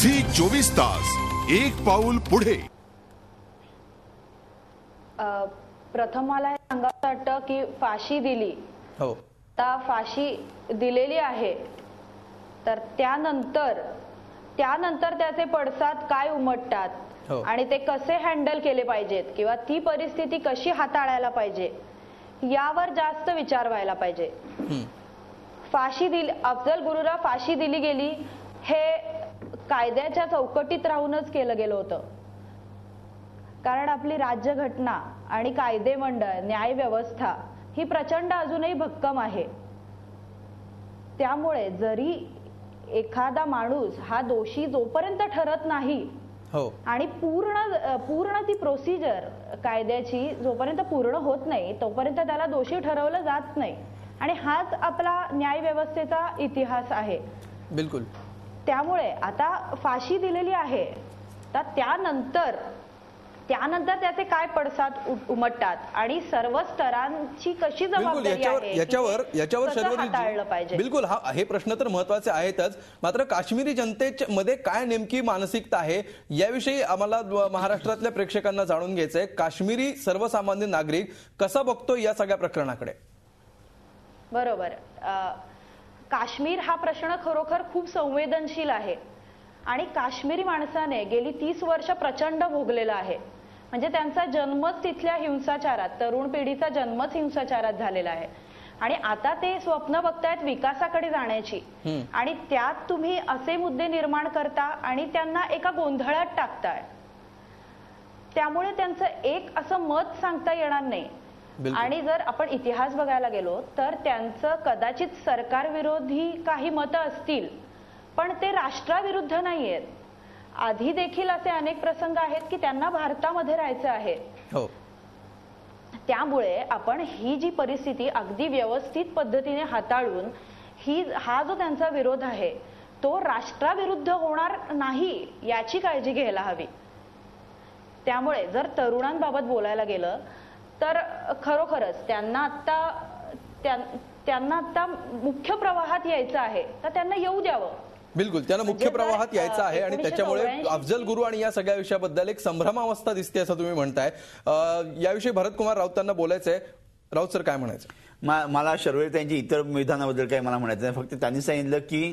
Zee 24 तास एक पाऊल पुढे। प्रथम मला हे सांगायचं वाटतं की फाशी दिली हो ता फाशी दिलेली आहे, तर त्यानंतर त्याचे पडसाद काय उमटतात आणि ते कसे हँडल केले पाहिजेत किंवा ती परिस्थिती कशी हाताळायला पाहिजे यावर जास्त विचार व्हायला पाहिजे। फाशी दिली, अफजल गुरुला फाशी दिली गेली हे कायद्याच्या चौकटीत राहूनच केलं गेलं होतं, कारण आपली राज्यघटना आणि कायदे मंडळ न्याय व्यवस्था ही प्रचंड अजूनही भक्कम आहे। त्यामुळे जरी एखादा माणूस हा दोषी जोपर्यंत ठरत नाही आणि पूर्ण ती प्रोसिजर कायद्याची जोपर्यंत पूर्ण होत नाही तोपर्यंत त्याला दोषी ठरवलं जात नाही, आणि हाच आपला न्याय व्यवस्थेचा इतिहास आहे। बिलकुल। त्यामुळे आता फाशी दिलेली आहे, तर त्यानंतर त्याचे काय पडसाद उमटतात आणि सर्व स्तरांची कशी जबाबदारी आहे याच्यावर हाताळलं पाहिजे। बिलकुल, हे प्रश्न तर महत्त्वाचे आहेतच, मात्र काश्मीरी जनतेमध्ये काय नेमकी मानसिकता आहे याविषयी आम्हाला महाराष्ट्रातल्या प्रेक्षकांना जाणून घ्यायचंय। काश्मीरी सर्वसामान्य नागरिक कसा बघतो या सगळ्या प्रकरणाकडे? बरोबर, काश्मीर हा प्रश्न खरोखर खूप संवेदनशील आहे आणि काश्मीरी माणसाने गेली 30 वर्ष प्रचंड भोगलेला आहे। म्हणजे त्यांचा जन्मच तिथल्या हिंसाचारात, तरुण पिढीचा जन्मच हिंसाचारात झालेला आहे आणि आता ते स्वप्न बघतायत विकासाकडे जाण्याची, आणि त्यात तुम्ही असे मुद्दे निर्माण करता आणि त्यांना एका गोंधळात टाकताय। त्यामुळे त्यांचं एक असं मत सांगता येणार नाही। आणि जर आपण इतिहास बघायला गेलो तर त्यांचं कदाचित सरकार विरोधी काही मतं असतील, पण ते राष्ट्राविरुद्ध नाहीयेत। आधी देखील असे अनेक प्रसंग आहेत की त्यांना भारतामध्ये राहायचं आहे। त्यामुळे आपण ही जी परिस्थिती अगदी व्यवस्थित पद्धतीने हाताळून हा जो त्यांचा विरोध आहे तो राष्ट्राविरुद्ध होणार नाही याची काळजी घ्यायला हवी। त्यामुळे जर तरुणांबाबत बोलायला गेलं तर खरोखरच त्यांना आता मुख्य प्रवाहात यायचं आहे, तर त्यांना येऊ द्यावं। बिलकुल, त्यांना मुख्य प्रवाहात यायचं आहे आणि त्याच्यामुळे अफजल गुरु आणि या सगळ्या विषयाबद्दल एक संभ्रमावस्था दिसते असं तुम्ही म्हणताय। याविषयी भरत कुमार राऊतांना बोलायचंय। राऊत सर, काय म्हणायचं? मला शर्वे त्यांची इतर विधानाबद्दल काही मला म्हणायचं नाही, फक्त त्यांनी सांगितलं की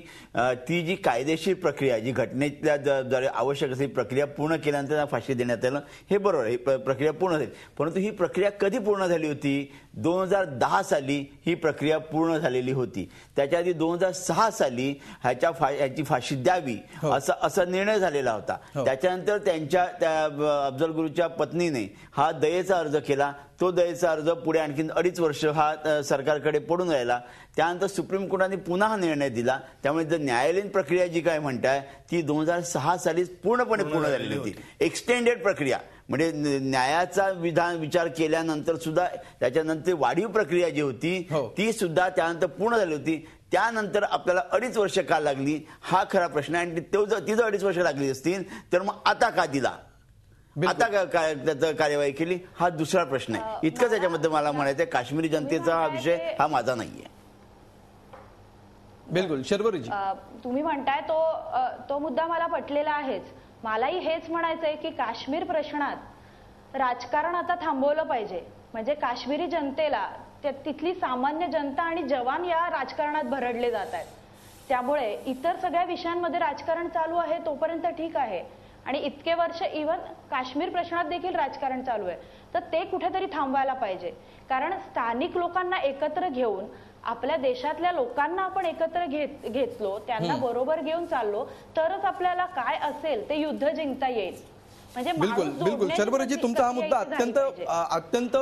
ती जी कायदेशीर प्रक्रिया, जी घटनेतल्या द्वारे आवश्यक असलेली प्रक्रिया पूर्ण केल्यानंतर फाशी देण्यात आलं, हे बरोबर आहे, ही प्रक्रिया पूर्ण झाली। परंतु ही प्रक्रिया कधी पूर्ण झाली होती? 2010 साली ही प्रक्रिया पूर्ण झालेली होती। त्याच्या आधी 2006 साली ह्याची फाशी द्यावी असा निर्णय झालेला होता। त्याच्यानंतर त्या अफजल गुरुच्या पत्नीने हा दयेचा अर्ज केला। तो दयेचा अर्ज पुढे आणखी 2.5 वर्ष हा सरकारकडे पडून राहिला। त्यानंतर सुप्रीम कोर्टाने पुन्हा हा निर्णय दिला। त्यामुळे जर न्यायालयीन प्रक्रिया जी काय म्हणताय ती 2006 सालीच पूर्णपणे पूर्ण झालेली होती। एक्सटेंडेड प्रक्रिया म्हणजे न्यायाचा विचार केल्यानंतर सुद्धा त्याच्यानंतर वाढीव प्रक्रिया जी होती ती सुद्धा त्यानंतर पूर्ण झाली होती। त्यानंतर आपल्याला 2.5 वर्ष का लागली हा खरा प्रश्न आहे, आणि ती जर 2.5 वर्ष लागली असतील तर मग आता का दिला, आता काय त्याचं कार्यवाही केली, हा दुसरा प्रश्न आहे। इतकं त्याच्यामध्ये मला म्हणायचं, काश्मीरी जनतेचा हा विषय हा माझा नाहीये। बिलकुल, शर्वरीजी तुम्ही म्हणताय तो मुद्दा मला पटलेला आहेच। मलाही हेच म्हणायचंय की काश्मीर प्रश्नात राजकारण आता थांबवलं पाहिजे। म्हणजे काश्मीरी जनतेला, तिथली सामान्य जनता आणि जवान या राजकारणात भरडले जात आहेत। त्यामुळे इतर सगळ्या विषयांमध्ये राजकारण चालू आहे तोपर्यंत ठीक आहे, आणि इतके वर्ष इव्हन काश्मीर प्रश्नात देखील राजकारण चालू आहे, तर ते कुठेतरी थांबवायला पाहिजे। कारण स्थानिक लोकांना एकत्र घेऊन, आपल्या देशातल्या लोकांना आपण एकत्र घेतलो, त्यांना बरोबर घेऊन चाललो तरच आपल्याला काय असेल ते युद्ध जिंकता येईल। म्हणजे बिलकुल शर्वरीजी, तुमचा हा मुद्दा अत्यंत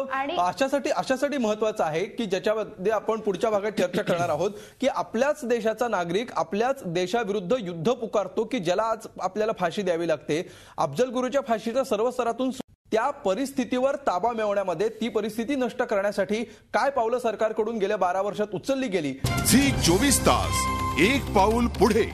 अशासाठी महत्वाचा आहे की ज्याच्यामध्ये आपण पुढच्या भागात चर्चा करणार आहोत की आपल्याच देशाचा नागरिक आपल्याच देशाविरुद्ध युद्ध पुकारतो की ज्याला आज आपल्याला फाशी द्यावी लागते। अफजल गुरुच्या फाशीचा सर्व स्तरातून त्या परिस्थितीवर ताबा मिळवण्यामध्ये, ती परिस्थिती नष्ट करण्यासाठी काय पावलं सरकारकडून गेल्या 12 वर्षात उचलली गेली? झी 24 तास एक पाऊल पुढे।